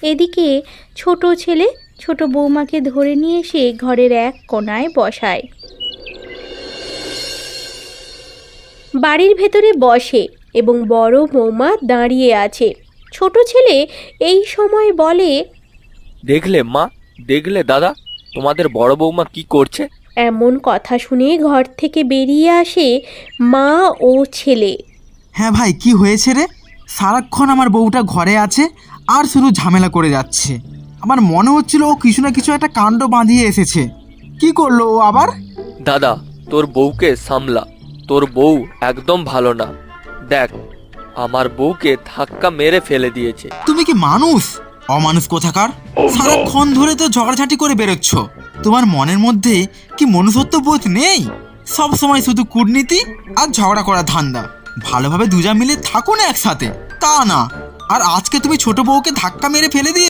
এদিকে ছোট ছেলে ছোট বৌমাকে ধরে নিয়ে এসে ঘরের এক কোণায় বসায়। বাড়ির ভেতরে বসে এবং বড় বৌমা দাঁড়িয়ে আছে। ছোট ছেলে এই সময় বলে, দেখলে মা, দেখলে দাদা, তোমাদের বড় বৌমা কি করছে? এমন কথা শুনে ঘর থেকে বেরিয়ে আসে মা ও ছেলে। হ্যাঁ ভাই, কি হয়েছে রে? সারাক্ষণ আমার বউটা ঘরে আছে আর শুধু ঝামেলা করে যাচ্ছে। আমার মনে হচ্ছিল ও কিছু না কিছু একটা কাণ্ড বাঁধিয়ে এসেছে। কি করলো ও আবার? দাদা, তোর বউকে সামলা, তোর বউ একদম ভালো না। দেখ, আমার বউকে ধাক্কা মেরে ফেলে দিয়েছে। তুমি কি মানুষ? অমানুষ কোথাকার! সারাক্ষণ ধরে তো ঝগড়াঝাটি করে বেরোচ্ছ। তোমার মনের মধ্যে কি মনুষ্যত্ব বোধ নেই? সব সময় শুধু কূটনীতি আর ঝগড়া করার ধান্দা। ভালোভাবে দুজন মিলে থাকো না একসাথে, তা না। আর আজকে তুমি ছোট বউকে ধাক্কা মেরে ফেলে দিয়ে